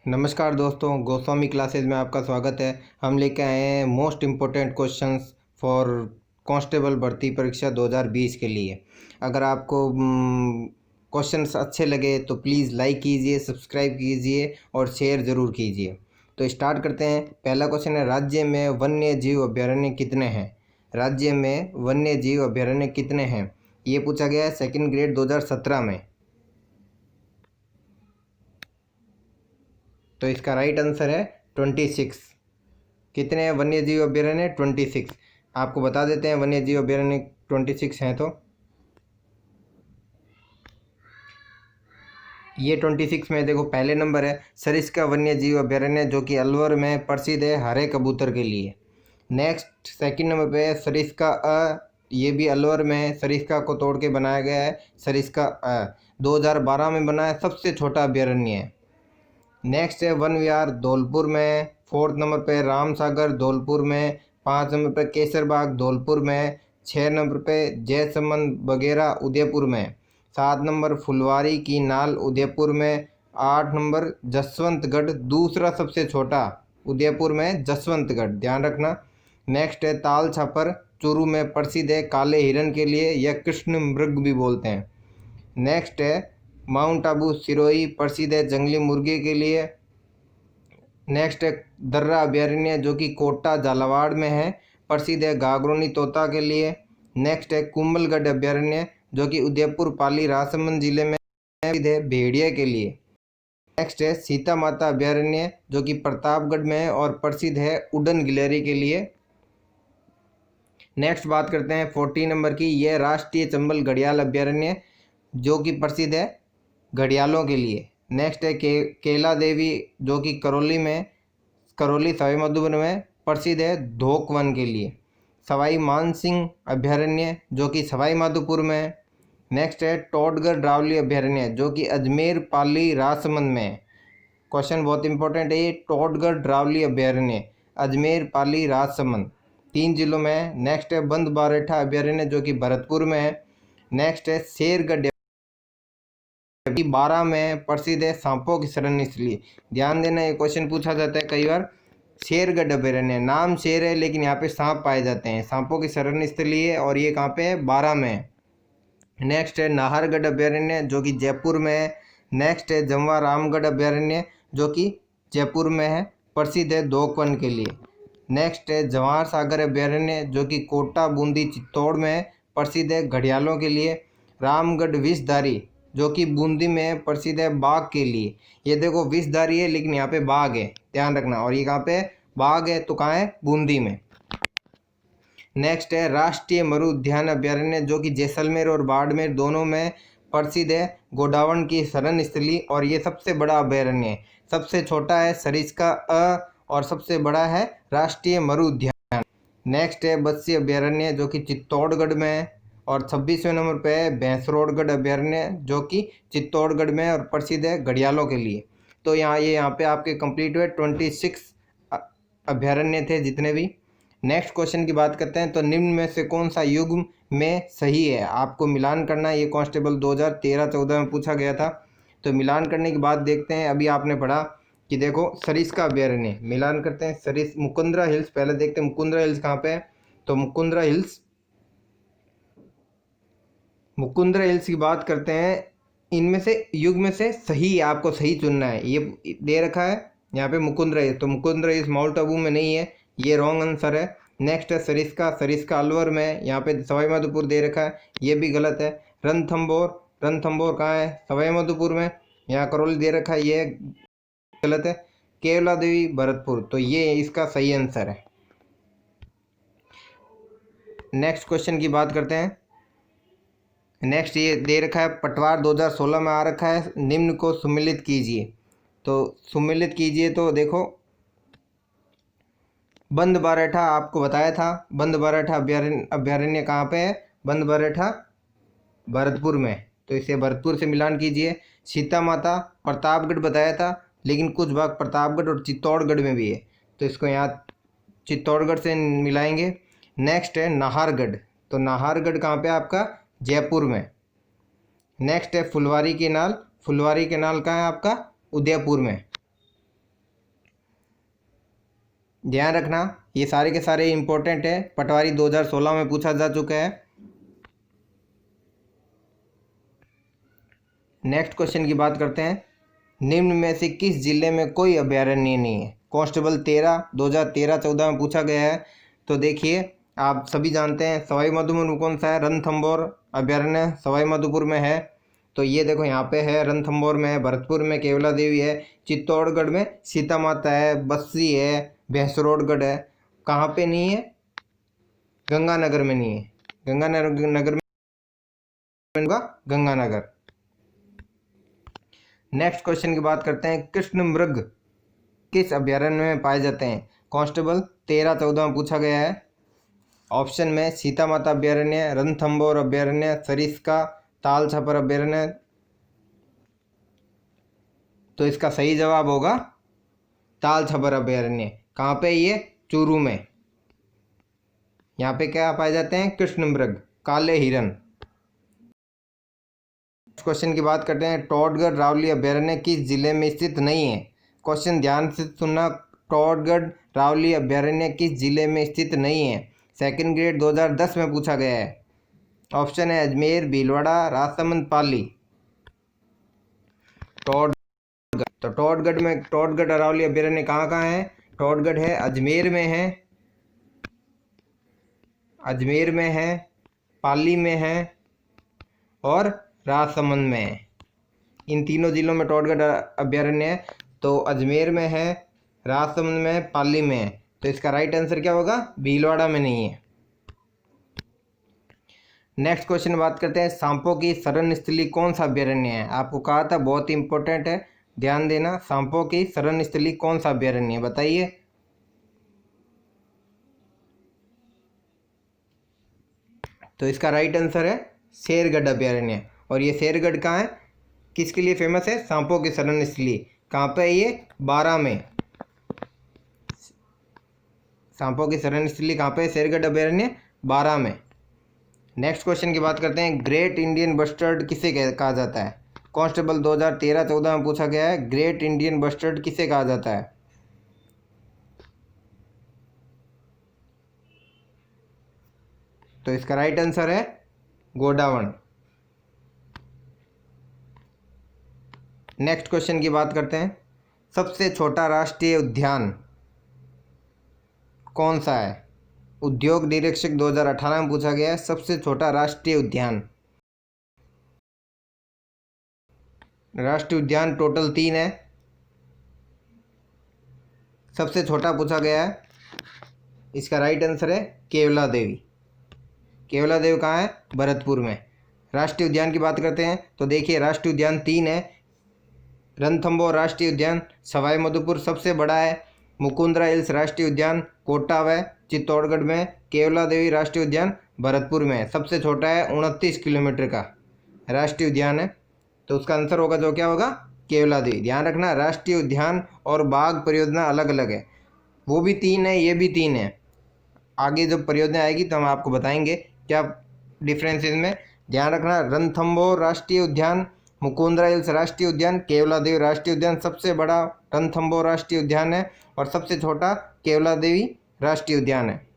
नमस्कार दोस्तों, गोस्वामी क्लासेज में आपका स्वागत है। हम लेके आए हैं most important questions for constable भर्ती परीक्षा 2020 के लिए। अगर आपको क्वेश्चंस अच्छे लगे तो प्लीज़ लाइक कीजिए, सब्सक्राइब कीजिए और शेयर ज़रूर कीजिए। तो स्टार्ट करते हैं। पहला क्वेश्चन है, राज्य में वन्य जीव अभ्यारण्य कितने हैं? राज्य में वन्य जीव अभ्यारण्य कितने हैं, ये पूछा गया है 2nd ग्रेड 2017 में। तो इसका राइट आंसर है 26। कितने हैं वन्य जीव अभ्यारण्य? 26। आपको बता देते हैं वन्य जीव अभ्यारण्य 26 हैं। तो ये 26 में देखो, पहले नंबर है सरिस्का वन्य जीव अभ्यारण्य, जो कि अलवर में प्रसिद्ध है हरे कबूतर के लिए। नेक्स्ट सेकंड नंबर पे है सरिस्का ये भी अलवर में है। सरिस्का को तोड़ के बनाया गया है सरिस्का 2012 में बना है, सबसे छोटा अभ्यारण्य है। नेक्स्ट है वन विहार धौलपुर में। 4th नंबर पे राम सागर धौलपुर में। 5 नंबर पे केसरबाग धौलपुर में। 6 नंबर पे जयसमंद बगेरा उदयपुर में। 7 नंबर फुलवारी की नाल उदयपुर में। 8 नंबर जसवंतगढ़, दूसरा सबसे छोटा उदयपुर में जसवंतगढ़, ध्यान रखना। नेक्स्ट है ताल छापर चूरू में प्रसिद्ध है काले हिरन के लिए, या कृष्ण मृग भी बोलते हैं। नेक्स्ट है माउंट आबू सिरोही, प्रसिद्ध है जंगली मुर्गे के लिए। नेक्स्ट है दर्रा अभ्यारण्य, जो कि कोटा झालावाड़ में है, प्रसिद्ध है गागरोनी तोता के लिए। नेक्स्ट है कुंभलगढ़ अभ्यारण्य, जो कि उदयपुर पाली राजसमंद जिले में प्रसिद्ध है भेड़िया के लिए। नेक्स्ट है सीता माता अभ्यारण्य, जो कि प्रतापगढ़ में है और प्रसिद्ध है उड़न गिलहरी के लिए। नेक्स्ट बात करते हैं 14 नंबर की। यह राष्ट्रीय चंबल घड़ियाल अभ्यारण्य, जो कि प्रसिद्ध है घड़ियालों के लिए। नेक्स्ट है केला देवी, जो कि करौली सवाई माधोपुर में प्रसिद्ध है धोक वन के लिए। सवाई मानसिंह अभ्यारण्य, जो कि सवाई माधोपुर में है। नेक्स्ट है टोडगढ़ ड्रावली अभ्यारण्य, जो कि अजमेर पाली राजसमंद में है। क्वेश्चन बहुत इंपॉर्टेंट है ये। टोडगढ़ ड्रावली अभ्यारण्य अजमेर पाली राजसमंद 3 जिलों में है। नेक्स्ट है बंद बारेठा अभ्यारण्य, जो कि भरतपुर में है। नेक्स्ट है शेरगढ़ 12 में प्रसिद्ध है सांपों की शरण स्थली। ध्यान देना, ये क्वेश्चन पूछा जाता है कई बार। शेरगढ़ अभ्यारण्य, नाम शेर है लेकिन यहाँ पे सांप पाए जाते हैं, सांपों की शरण स्थली है, और ये कहाँ पे है? 12 में है। नेक्स्ट है नाहरगढ़ अभ्यारण्य, जो कि जयपुर में है। नेक्स्ट है जमवा रामगढ़ अभ्यारण्य, जो कि जयपुर में है, प्रसिद्ध है दोकवन के लिए। नेक्स्ट है जवाहर सागर अभ्यारण्य, जो कि कोटा बूंदी चित्तौड़ में है, प्रसिद्ध है घड़ियालों के लिए। रामगढ़ विषधारी, जो कि बूंदी में प्रसिद्ध है बाघ के लिए। ये देखो विषधारी है लेकिन यहाँ पे बाघ है, ध्यान रखना। और ये कहाँ पे बाघ है? तो कहाँ है? बूंदी में। नेक्स्ट है राष्ट्रीय मरु उद्यान अभ्यारण्य, जो कि जैसलमेर और बाड़मेर दोनों में प्रसिद्ध है गोडावण की शरण स्थली, और ये सबसे बड़ा अभ्यारण्य है। सबसे छोटा है सरिस्का और सबसे बड़ा है राष्ट्रीय मरु उद्यान। नेक्स्ट है बस्सी अभ्यारण्य, जो कि चित्तौड़गढ़ में है, और 26वें नंबर पे है भैंसरोडगढ़ अभ्यारण्य, जो कि चित्तौड़गढ़ में है और प्रसिद्ध है घड़ियालों के लिए। तो यहाँ पे आपके कंप्लीट हुए 26 अभ्यारण्य थे जितने भी। नेक्स्ट क्वेश्चन की बात करते हैं। तो निम्न में से कौन सा युग्म में सही है? आपको मिलान करना है। ये कांस्टेबल 2013-14 में पूछा गया था। तो मिलान करने की बात देखते हैं। अभी आपने पढ़ा कि देखो सरिस्का अभ्यारण्य, मिलान करते हैं। मुकुंदरा हिल्स, पहले देखते हैं मुकुंदरा हिल्स कहाँ पे है। तो मुकुंदरा हिल्स की बात करते हैं। इनमें से युग में से सही आपको सही चुनना है। ये दे रखा है यहाँ पे मुकुंदरा हिल्स, तो मुकुंदरा हिल्स माउंट आबू में नहीं है, ये रॉन्ग आंसर है। नेक्स्ट है सरिस्का अलवर में, यहाँ पे सवाई माधोपुर दे रखा है, ये भी गलत है। रणथंभौर कहाँ है? सवाई माधोपुर में। यहाँ करौली दे रखा है, ये गलत है। केवला देवी भरतपुर, तो ये इसका सही आंसर है। नेक्स्ट क्वेश्चन की बात करते हैं। नेक्स्ट ये दे रखा है पटवार 2016 में आ रखा है, निम्न को सुमेलित कीजिए। तो सुमेलित कीजिए, तो देखो बंद बारेठा आपको बताया था। बंद बारेठा अभ्यारण्य कहाँ पे है? बंद बारेठा भरतपुर में, तो इसे भरतपुर से मिलान कीजिए। सीता माता प्रतापगढ़ बताया था, लेकिन कुछ भाग प्रतापगढ़ और चित्तौड़गढ़ में भी है, तो इसको यहाँ चित्तौड़गढ़ से मिलाएंगे। नेक्स्ट है नाहरगढ़, तो नाहरगढ़ कहाँ पे आपका? जयपुर में। नेक्स्ट है फुलवारी केनाल कहाँ है आपका? उदयपुर में। ध्यान रखना ये सारे के सारे इंपॉर्टेंट है, पटवारी 2016 में पूछा जा चुका है। नेक्स्ट क्वेश्चन की बात करते हैं, निम्न में से किस जिले में कोई अभ्यारण्य नहीं है? कांस्टेबल 2013-14 में पूछा गया है। तो देखिए आप सभी जानते हैं सवाई माधोपुर में कौन सा है? रणथंभौर अभ्यारण्य सवाई माधोपुर में है। तो ये देखो यहाँ पे है, रणथंभौर में है, भरतपुर में केवला देवी है, चित्तौड़गढ़ में सीता माता है, बस्सी है, भैंसरोडगढ़ है। कहाँ पे नहीं है? गंगानगर में नहीं है। गंगानगर में होगा गंगानगर। नेक्स्ट क्वेश्चन की बात करते हैं, कृष्ण मृग किस अभ्यारण्य में पाए जाते हैं? कांस्टेबल 13-14 में पूछा गया है। ऑप्शन में सीता माता अभ्यारण्य, रणथंभौर अभ्यारण्य, सरिस्का, ताल छपर अभ्यारण्य। तो इसका सही जवाब होगा ताल छपर अभ्यारण्य। कहाँ पे? ये चूरू में। यहाँ पे क्या पाए जाते हैं? कृष्ण मृग, काले हिरन। क्वेश्चन की बात करते हैं, टोडगढ़ रावली अभ्यारण्य किस जिले में स्थित नहीं है? क्वेश्चन ध्यान से सुनना, टोडगढ़ रावली अभ्यारण्य किस जिले में स्थित नहीं है? सेकंड ग्रेड 2010 में पूछा गया है। ऑप्शन है अजमेर, भीलवाड़ा, राजसमंद, पाली। टोडगढ़ रावली अभ्यारण्य कहाँ कहाँ है? टोडगढ़ है अजमेर में है, पाली में है और राजसमंद में है। इन तीनों जिलों में टोडगढ़ अभ्यारण्य है। तो अजमेर में है, राजसमंद में है, पाली में है। तो इसका राइट आंसर क्या होगा? भीलवाड़ा में नहीं है। नेक्स्ट क्वेश्चन बात करते हैं, सांपों की शरण स्थली कौन सा अभ्यारण्य है? आपको कहा था बहुत इंपॉर्टेंट है, ध्यान देना। सांपों की शरण स्थली कौन सा अभ्यारण्य है? बताइए। तो इसका राइट आंसर है शेरगढ़ अभ्यारण्य। और ये शेरगढ़ कहाँ है? किसके लिए फेमस है? सांपों की शरण स्थली। कहाँ पे है ये? बारां में। सांपों की शरण स्थली कहाँ पे? शेरगढ़ अभ्यारण्य, बारां में। नेक्स्ट क्वेश्चन की बात करते हैं, ग्रेट इंडियन बस्टर्ड किसे कहा जाता है? कांस्टेबल 2013-14 में पूछा गया है, ग्रेट इंडियन बस्टर्ड किसे कहा जाता है? तो इसका राइट आंसर है गोडावण। नेक्स्ट क्वेश्चन की बात करते हैं, सबसे छोटा राष्ट्रीय उद्यान कौन सा है? उद्योग निरीक्षक 2018 में पूछा गया है, सबसे छोटा राष्ट्रीय उद्यान। राष्ट्रीय उद्यान टोटल 3 है, सबसे छोटा पूछा गया है। इसका राइट आंसर है केवला देवी। केवला देवी कहाँ है? भरतपुर में। राष्ट्रीय उद्यान की बात करते हैं तो देखिए राष्ट्रीय उद्यान 3 है। रणथंभौर राष्ट्रीय उद्यान सवाई माधोपुर सबसे बड़ा है, मुकुंदरा हिल्स राष्ट्रीय उद्यान कोटा व चित्तौड़गढ़ में, केवला देवी राष्ट्रीय उद्यान भरतपुर में। सबसे छोटा है 29 किलोमीटर का राष्ट्रीय उद्यान है। तो उसका आंसर होगा जो क्या होगा? केवला देवी। ध्यान रखना राष्ट्रीय उद्यान और बाघ परियोजना अलग अलग है, वो भी 3 है, ये भी 3 है। आगे जब परियोजना आएगी तो हम आपको बताएंगे क्या डिफरेंस इनमें। ध्यान रखना रणथंभौर राष्ट्रीय उद्यान, मुकुंदरा हिल्स राष्ट्रीय उद्यान, केवला देवी राष्ट्रीय उद्यान सबसे बड़ा रणथंभौर राष्ट्रीय उद्यान है और सबसे छोटा केवला देवी राष्ट्रीय उद्यान है।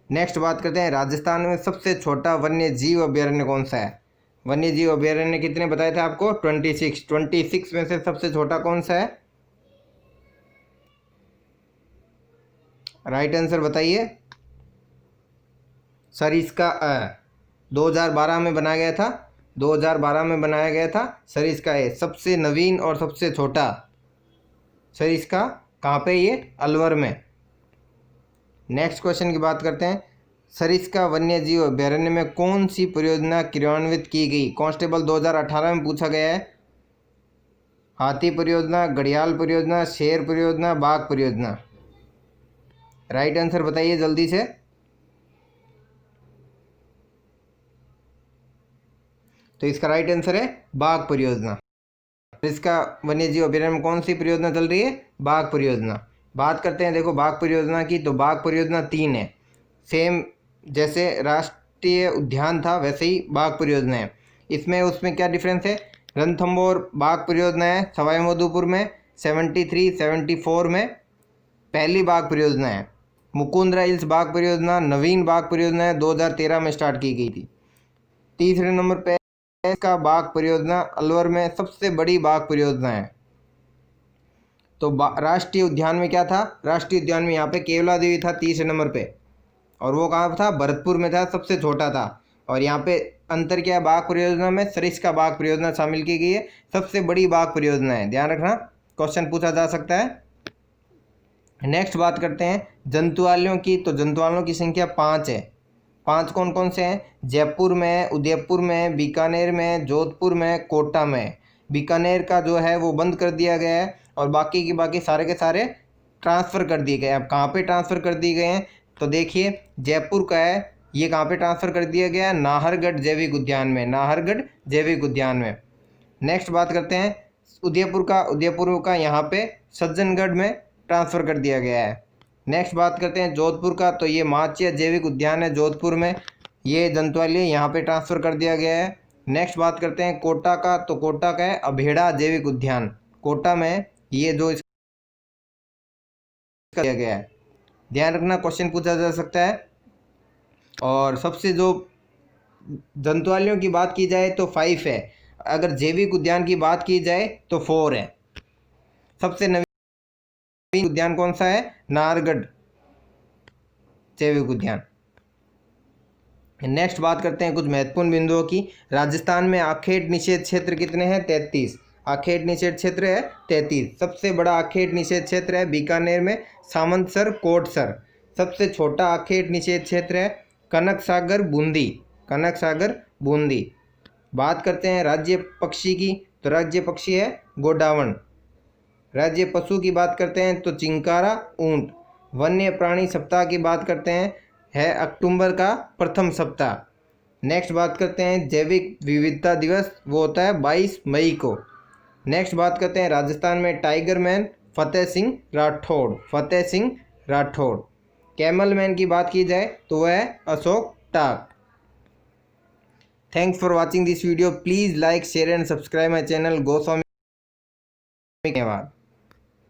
नेक्स्ट बात करते हैं, राजस्थान में सबसे छोटा वन्य जीव अभ्यारण्य कौन सा है? वन्य जीव अभ्यारण्य कितने बताए थे आपको? 26 में से सबसे छोटा कौन सा है? राइट आंसर बताइए। सरिस्का 2012 में बनाया गया था, 2012 में बनाया गया था। सरिस्का ए सबसे नवीन और सबसे छोटा। सरिस्का कहाँ पे? ये अलवर में। नेक्स्ट क्वेश्चन की बात करते हैं, सरिस्का वन्य जीव अभ्यारण्य में कौन सी परियोजना क्रियान्वित की गई? कांस्टेबल 2018 में पूछा गया है। हाथी परियोजना, घड़ियाल परियोजना, शेर परियोजना, बाघ परियोजना। राइट आंसर बताइए जल्दी से। तो इसका राइट आंसर है बाघ परियोजना। इसका वन्य जीव अभ्यारण्य में कौन सी परियोजना चल रही है? बाघ परियोजना। बात करते हैं देखो बाघ परियोजना की, तो बाघ परियोजना 3 है, सेम जैसे राष्ट्रीय उद्यान था वैसे ही बाघ परियोजना है। उसमें क्या डिफरेंस है? रणथंभौर बाघ परियोजना है सवाई माधोपुर में 73-74 में, पहली बाघ परियोजना है। मुकुंदरा हिल्स बाघ परियोजना नवीन बाघ परियोजना है, 2013 में स्टार्ट की गई थी। तीसरे नंबर पे का बाघ परियोजना अलवर में सबसे बड़ी बाघ परियोजना है। तो राष्ट्रीय उद्यान में क्या था, राष्ट्रीय उद्यान में यहाँ पे केवला देवी था तीसरे नंबर पे, और वो कहाँ था, भरतपुर में था, सबसे छोटा था। और यहाँ पे अंतर क्या है, बाघ परियोजना में सरिस्का बाघ परियोजना शामिल की गई है, सबसे बड़ी बाघ परियोजना है, ध्यान रखना, क्वेश्चन पूछा जा सकता है। नेक्स्ट बात करते हैं जंतुआलयों की। तो जंतुआलयों की संख्या 5 है। 5 कौन कौन से हैं, जयपुर में, उदयपुर में, बीकानेर में, जोधपुर में, कोटा में। बीकानेर का जो है वो बंद कर दिया गया है और बाकी के बाकी सारे के सारे ट्रांसफ़र कर दिए गए। अब कहाँ पे ट्रांसफ़र कर दिए गए हैं, तो देखिए जयपुर का है, ये कहाँ पे ट्रांसफ़र कर दिया गया है, नाहरगढ़ जैविक उद्यान में, नाहरगढ़ जैविक उद्यान में। नेक्स्ट बात करते हैं उदयपुर का, उदयपुर का यहाँ पे सज्जनगढ़ में ट्रांसफ़र कर दिया गया है। नेक्स्ट बात करते हैं जोधपुर का, तो ये माचिया जैविक उद्यान है जोधपुर में, ये जंतुआलय यहाँ पे ट्रांसफ़र कर दिया गया है। नेक्स्ट बात करते हैं कोटा का, तो कोटा का है अभेड़ा जैविक उद्यान, कोटा में ये जो किया गया है, ध्यान रखना, क्वेश्चन पूछा जा सकता है। और सबसे जो जंतुआलयों की बात की जाए तो 5 है, अगर जैविक उद्यान की बात की जाए तो 4 है। सबसे नवीन उद्यान कौन सा है, नाहरगढ़ जैविक उद्यान। नेक्स्ट बात करते हैं कुछ महत्वपूर्ण बिंदुओं की। राजस्थान में आखेट निषेध क्षेत्र कितने हैं, 33 आखेट निषेध क्षेत्र है 33। सबसे बड़ा आखेट निषेध क्षेत्र है बीकानेर में सामंतसर कोटसर। सबसे छोटा आखेट निषेध क्षेत्र है कनक सागर बूंदी, कनक सागर बूंदी। बात करते हैं राज्य पक्षी की, तो राज्य पक्षी है गोडावण। राज्य पशु की बात करते हैं तो चिंकारा ऊंट। वन्य प्राणी सप्ताह की बात करते हैं है अक्टूबर का प्रथम सप्ताह। नेक्स्ट बात करते हैं जैविक विविधता दिवस, वो होता है 22 मई को। नेक्स्ट बात करते हैं राजस्थान में tiger man Fateh Singh Rathore, Fateh Singh Rathore. Camel man की बात की जाए तो वह है Ashok Tak. Thanks for watching this video, please like share and subscribe my channel Goswami. धन्यवाद।